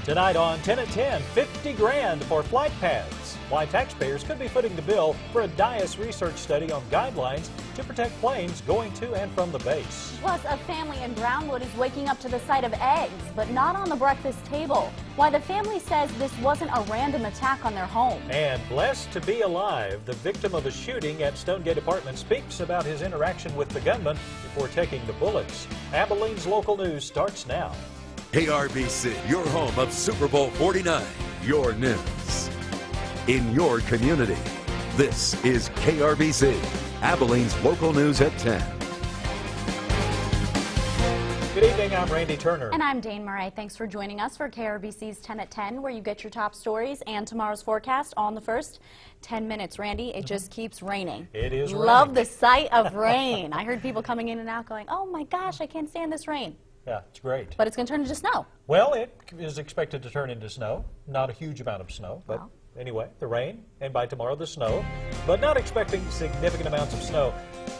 Tonight on 10 at 10, 50 grand for flight paths. Why taxpayers could be footing the bill for a DIAS research study on guidelines to protect planes going to and from the base. Plus, a family in Brownwood is waking up to the sight of eggs, but not on the breakfast table. Why the family says this wasn't a random attack on their home. And blessed to be alive, the victim of a shooting at Stonegate Apartments speaks about his interaction with the gunman before taking the bullets. Abilene's local news starts now. KRBC, your home of Super Bowl 49, your news in your community. This is KRBC, Abilene's local news at 10. Good evening, I'm Randy Turner. And I'm Dane Murray. Thanks for joining us for KRBC's 10 at 10, where you get your top stories and tomorrow's forecast on the first 10 minutes. Randy, it just keeps raining. It is Love raining. the sight of rain. I heard people coming in and out going, oh my gosh, I can't stand this rain. Yeah, it's great. But it's going to turn into snow. Well, it is expected to turn into snow. Not a huge amount of snow, but anyway, the rain, and by tomorrow the snow, but not expecting significant amounts of snow.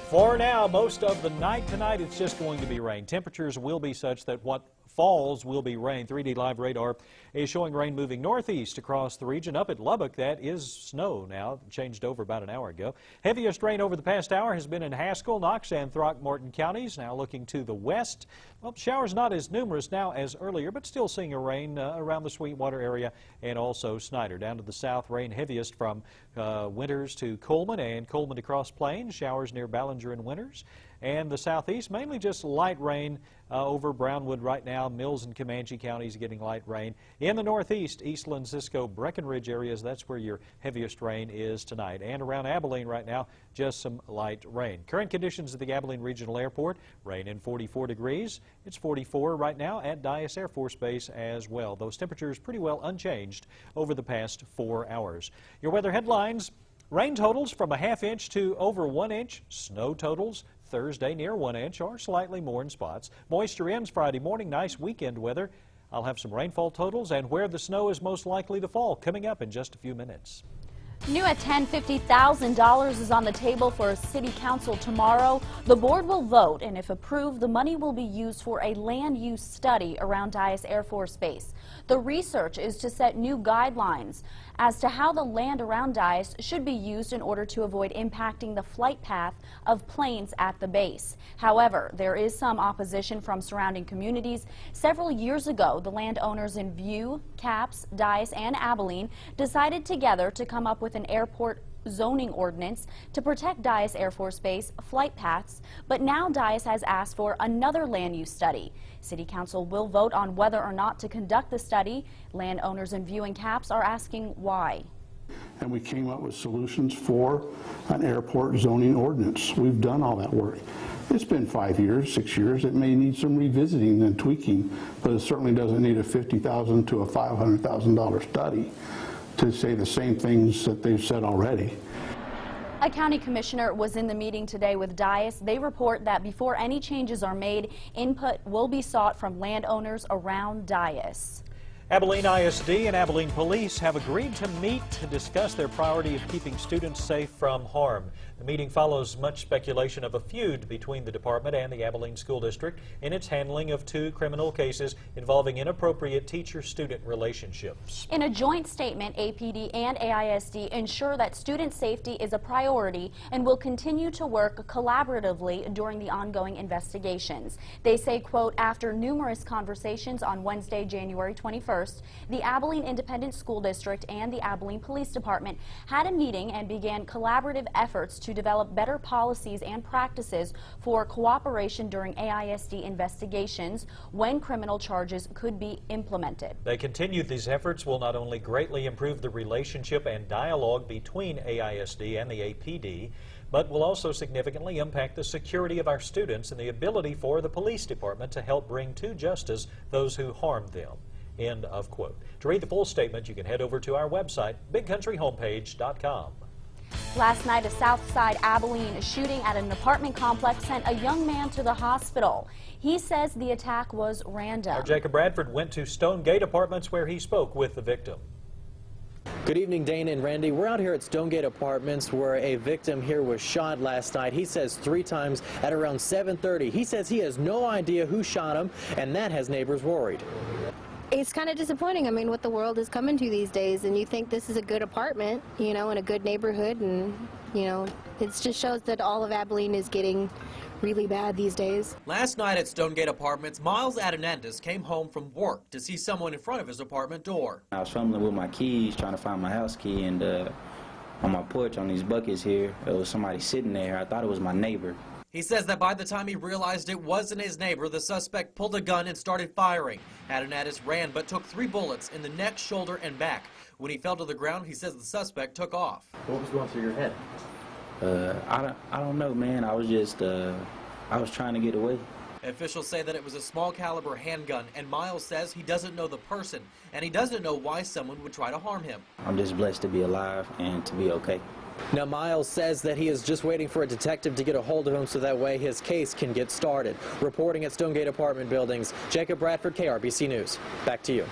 For now, most of the night tonight, it's just going to be rain. Temperatures will be such that what falls will be rain. 3D live radar is showing rain moving northeast across the region. Up at Lubbock, that is snow now, changed over about an hour ago. Heaviest rain over the past hour has been in Haskell, Knox, and Throckmorton counties. Now looking to the west, well, showers not as numerous now as earlier, but still seeing a rain around the Sweetwater area and also Snyder. Down to the south, rain heaviest from Winters to Coleman and Coleman to Cross Plains. Showers near Ballinger and Winters. And the southeast, mainly just light rain over Brownwood right now. Mills and Comanche counties getting light rain. In the northeast, Eastland, Cisco, Breckenridge areas, that's where your heaviest rain is tonight. And around Abilene right now, just some light rain. Current conditions at the Abilene Regional Airport, rain in 44 degrees. It's 44 right now at Dyess Air Force Base as well. Those temperatures pretty well unchanged over the past 4 hours. Your weather headlines. Rain totals from a ½ inch to over 1 inch. Snow totals Thursday near 1 inch or slightly more in spots. Moisture ends Friday morning. Nice weekend weather. I'll have some rainfall totals and where the snow is most likely to fall coming up in just a few minutes. New at 10, $50,000 is on the table for a city council tomorrow. The board will vote, and if approved, the money will be used for a land use study around Dyess Air Force Base. The research is to set new guidelines as to how the land around Dyess should be used in order to avoid impacting the flight path of planes at the base. However, there is some opposition from surrounding communities. Several years ago, the landowners in View, Capps, Dyess, and Abilene decided together to come up with an airport zoning ordinance to protect Dyess Air Force Base flight paths, but now Dyess has asked for another land use study. City Council will vote on whether or not to conduct the study. Landowners in View and Capps are asking why. And we came up with solutions for an airport zoning ordinance. We've done all that work. It's been 5 years, 6 years. It may need some revisiting and tweaking, but it certainly doesn't need a $50,000 to a $500,000 study to say the same things that they've said already. A county commissioner was in the meeting today with Dyess. They report that before any changes are made, input will be sought from landowners around Dyess. Abilene ISD and Abilene Police have agreed to meet to discuss their priority of keeping students safe from harm. The meeting follows much speculation of a feud between the department and the Abilene School District in its handling of 2 criminal cases involving inappropriate teacher-student relationships. In a joint statement, APD and AISD ensure that student safety is a priority and will continue to work collaboratively during the ongoing investigations. They say, quote, after numerous conversations on Wednesday, January 21st, the Abilene Independent School District and the Abilene Police Department had a meeting and began collaborative efforts to develop better policies and practices for cooperation during AISD investigations when criminal charges could be implemented. They continued these efforts will not only greatly improve the relationship and dialogue between AISD and the APD, but will also significantly impact the security of our students and the ability for the police department to help bring to justice those who harmed them. End of quote. To read the full statement, you can head over to our website, bigcountryhomepage.com. Last night, a Southside Abilene shooting at an apartment complex sent a young man to the hospital. He says the attack was random. Our Jacob Bradford went to Stonegate Apartments where he spoke with the victim. Good evening, Dane and Randy. We're out here at Stonegate Apartments where a victim here was shot last night. He says 3 times at around 7:30. He says he has no idea who shot him, and that has neighbors worried. It's kind of disappointing. I mean, what the world is coming to these days, and you think this is a good apartment, you know, in a good neighborhood, and, you know, it just shows that all of Abilene is getting really bad these days. Last night at Stonegate Apartments, Miles Adenandis came home from work to see someone in front of his apartment door. I was fumbling with my keys, trying to find my house key, and on my porch on these buckets here, there was somebody sitting there. I thought it was my neighbor. He says that by the time he realized it wasn't his neighbor, the suspect pulled a gun and started firing. Adenandis ran but took 3 bullets in the neck, shoulder, and back. When he fell to the ground, he says the suspect took off. What was going through your head? I don't know, man. I was just, I was trying to get away. Officials say that it was a small caliber handgun, and Miles says he doesn't know the person, and he doesn't know why someone would try to harm him. I'm just blessed to be alive and to be okay. Now, Miles says that he is just waiting for a detective to get a hold of him so that way his case can get started. Reporting at Stonegate Apartment Buildings, Jacob Bradford, KRBC News. Back to you.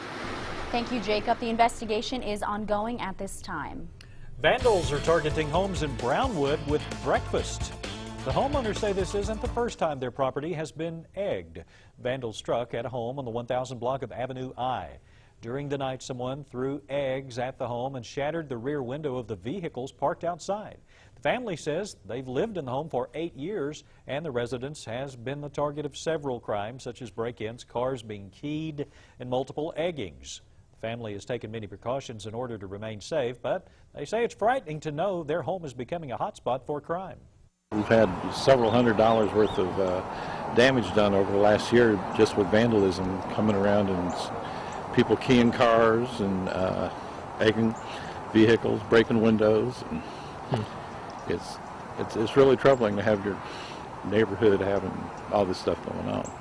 Thank you, Jacob. The investigation is ongoing at this time. Vandals are targeting homes in Brownwood with breakfast. The homeowners say this isn't the first time their property has been egged. Vandals struck at a home on the 1000 block of Avenue I. During the night, someone threw eggs at the home and shattered the rear window of the vehicles parked outside. The family says they've lived in the home for 8 years, and the residence has been the target of several crimes, such as break-ins, cars being keyed, and multiple eggings. The family has taken many precautions in order to remain safe, but they say it's frightening to know their home is becoming a hotspot for crime. We've had several $100s worth of damage done over the last year just with vandalism coming around and people keying cars and egging vehicles, breaking windows. And it's really troubling to have your neighborhood having all this stuff going on.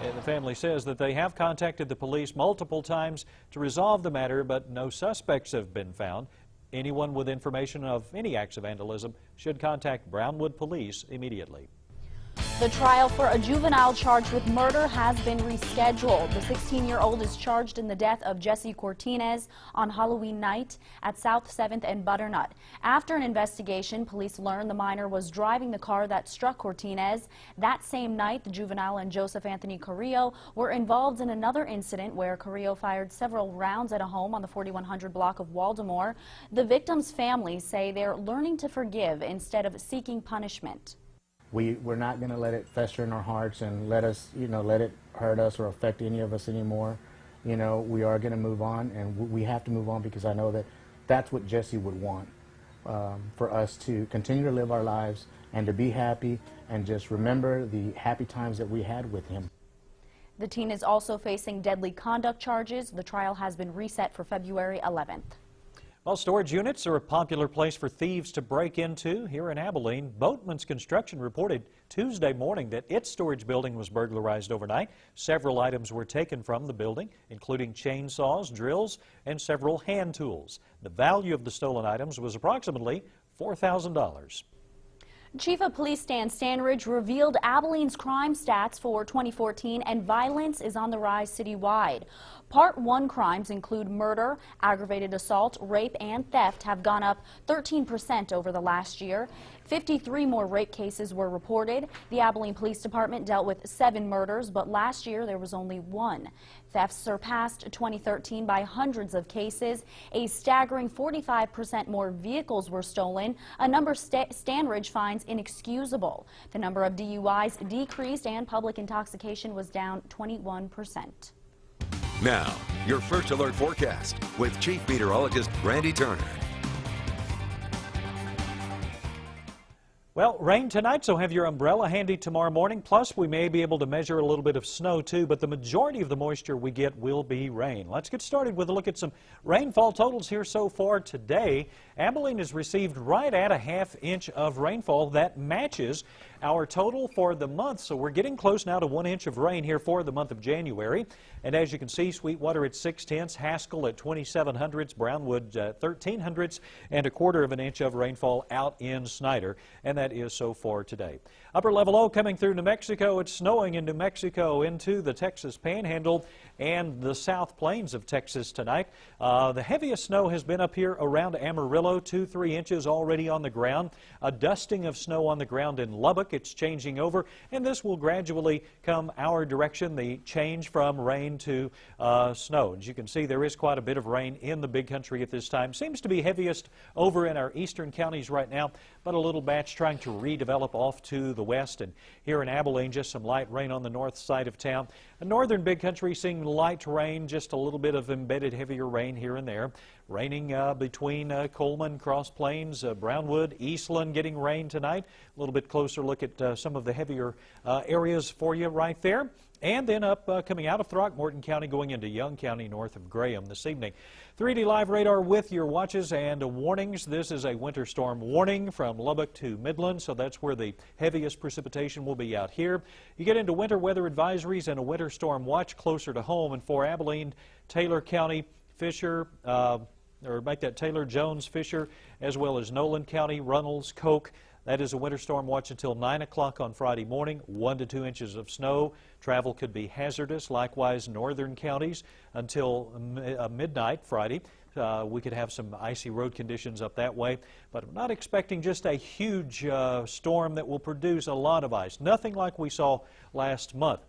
And the family says that they have contacted the police multiple times to resolve the matter, but no suspects have been found. Anyone with information of any acts of vandalism should contact Brownwood Police immediately. The trial for a juvenile charged with murder has been rescheduled. The 16-year-old is charged in the death of Jesse Cortinez on Halloween night at South 7th and Butternut. After an investigation, police learned the minor was driving the car that struck Cortinez. That same night, the juvenile and Joseph Anthony Carrillo were involved in another incident where Carrillo fired several rounds at a home on the 4100 block of Waldemore. The victims' families say they're learning to forgive instead of seeking punishment. We're not going to let it fester in our hearts and let it hurt us or affect any of us anymore. You know, we are going to move on, and we have to move on because I know that that's what Jesse would want, for us to continue to live our lives and to be happy and just remember the happy times that we had with him. The teen is also facing deadly conduct charges. The trial has been reset for February 11th. Well, storage units are a popular place for thieves to break into here in Abilene. Boatman's Construction reported Tuesday morning that its storage building was burglarized overnight. Several items were taken from the building, including chainsaws, drills, and several hand tools. The value of the stolen items was approximately $4,000. Chief of Police Stan Stanridge revealed Abilene's crime stats for 2014, and violence is on the rise citywide. Part 1 crimes include murder, aggravated assault, rape, and theft have gone up 13% over the last year. 53 more rape cases were reported. The Abilene Police Department dealt with 7 murders, but last year there was only 1. Thefts surpassed 2013 by hundreds of cases. A staggering 45% more vehicles were stolen, a number Stanridge finds inexcusable. The number of DUIs decreased and public intoxication was down 21%. Now, your first alert forecast with Chief Meteorologist Randy Turner. Well, rain tonight, so have your umbrella handy tomorrow morning. Plus, we may be able to measure a little bit of snow, too, but the majority of the moisture we get will be rain. Let's get started with a look at some rainfall totals here so far today. Abilene has received right at a1/2 inch of rainfall. That matches our total for the month, so we're getting close now to 1 inch of rain here for the month of January. And as you can see, Sweetwater at 6/10, Haskell at 2700ths, Brownwood 1300ths, and 1/4 of an inch of rainfall out in Snyder. And that is so far today. Upper level low coming through New Mexico. It's snowing in New Mexico into the Texas Panhandle and the South Plains of Texas tonight. The heaviest snow has been up here around Amarillo, 2-3 inches already on the ground. A dusting of snow on the ground in Lubbock. It's changing over, and this will gradually come our direction. The change from rain into snow. As you can see, there is quite a bit of rain in the Big Country at this time. Seems to be heaviest over in our eastern counties right now, but a little batch trying to redevelop off to the west. And here in Abilene, just some light rain on the north side of town. The northern Big Country seeing light rain, just a little bit of embedded heavier rain here and there. Raining between Coleman, Cross Plains, Brownwood, Eastland getting rain tonight. A little bit closer look at some of the heavier areas for you right there. And then up coming out of Throckmorton County going into Young County north of Graham this evening. 3D Live Radar with your watches and warnings. This is a winter storm warning from Lubbock to Midland, so that's where the heaviest precipitation will be out here. You get into winter weather advisories and a winter storm watch closer to home. And for Abilene, Taylor County, Fisher, or make that Taylor, Jones, Fisher, as well as Nolan County, Runnels, Koch. That is a winter storm watch until 9 o'clock on Friday morning. 1 to 2 inches of snow. Travel could be hazardous. Likewise, northern counties until midnight Friday. We could have some icy road conditions up that way. But I'm not expecting just a huge storm that will produce a lot of ice. Nothing like we saw last month.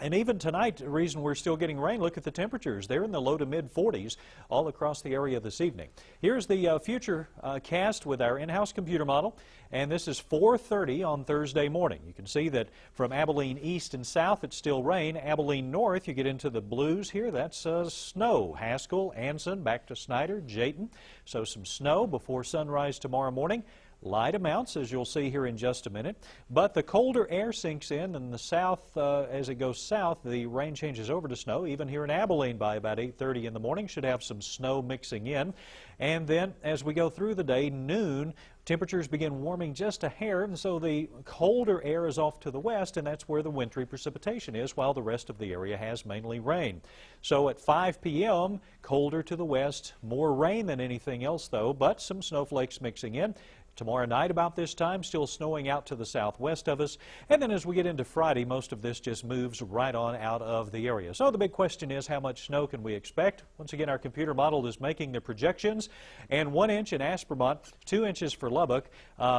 And even tonight, the reason we're still getting rain, look at the temperatures. They're in the low to mid 40s all across the area this evening. Here's the future cast with our in-house computer model. And this is 4:30 on Thursday morning. You can see that from Abilene east and south, it's still rain. Abilene north, you get into the blues here. That's snow. Haskell, Anson, back to Snyder, Jayton. So some snow before sunrise tomorrow morning. Light amounts, as you'll see here in just a minute. But the colder air sinks in the south. As it goes south, the rain changes over to snow. Even here in Abilene by about 8:30 in the morning, should have some snow mixing in. And then as we go through the day, noon, temperatures begin warming just a hair, and so the colder air is off to the west, and that's where the wintry precipitation is, while the rest of the area has mainly rain. So at 5 p.m., colder to the west, more rain than anything else, though, but some snowflakes mixing in. Tomorrow night about this time, still snowing out to the southwest of us. And then as we get into Friday, most of this just moves right on out of the area. So the big question is, how much snow can we expect? Once again, our computer model is making the projections. And 1 inch in Aspermont, 2 inches for Lubbock.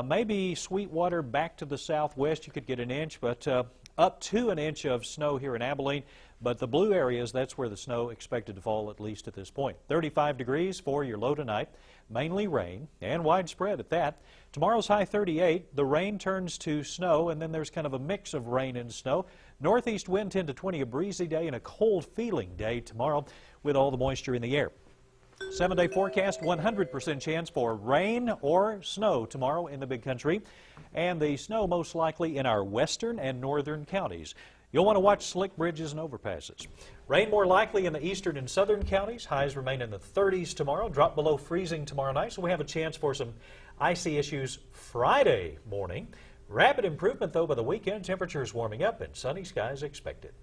Maybe Sweetwater back to the southwest, you could get an inch, but up to an inch of snow here in Abilene. But the blue areas, that's where the snow expected to fall, at least at this point. 35 degrees for your low tonight. Mainly rain, and widespread at that. Tomorrow's high 38. The rain turns to snow, and then there's kind of a mix of rain and snow. Northeast wind 10 to 20, a breezy day and a cold feeling day tomorrow with all the moisture in the air. 7-day forecast, 100% chance for rain or snow tomorrow in the Big Country. And the snow most likely in our western and northern counties. You'll want to watch slick bridges and overpasses. Rain more likely in the eastern and southern counties. Highs remain in the 30s tomorrow. Drop below freezing tomorrow night. So we have a chance for some icy issues Friday morning. Rapid improvement, though, by the weekend. Temperatures warming up and sunny skies expected.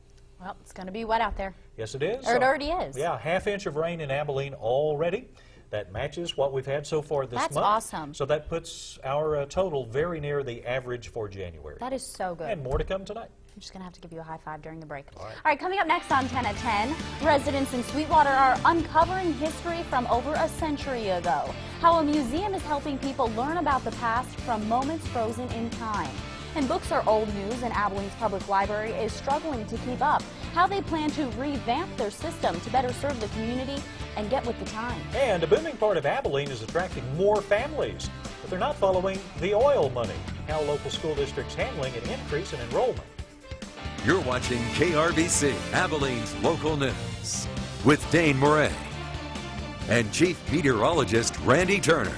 Well, it's going to be wet out there. Yes, it is. Or it already is. Yeah, ½ inch of rain in Abilene already. That matches what we've had so far this month. That's awesome. So that puts our total very near the average for January. That is so good. And more to come tonight. I'm just going to have to give you a high five during the break. All right, coming up next on 10 at 10, residents in Sweetwater are uncovering history from over a century ago. How a museum is helping people learn about the past from moments frozen in time. And books are old news, and Abilene's Public Library is struggling to keep up. How they plan to revamp their system to better serve the community and get with the times. And a booming part of Abilene is attracting more families, but they're not following the oil money. How local school districts handling an increase in enrollment. You're watching KRBC, Abilene's local news, with Dane Moray and Chief Meteorologist Randy Turner.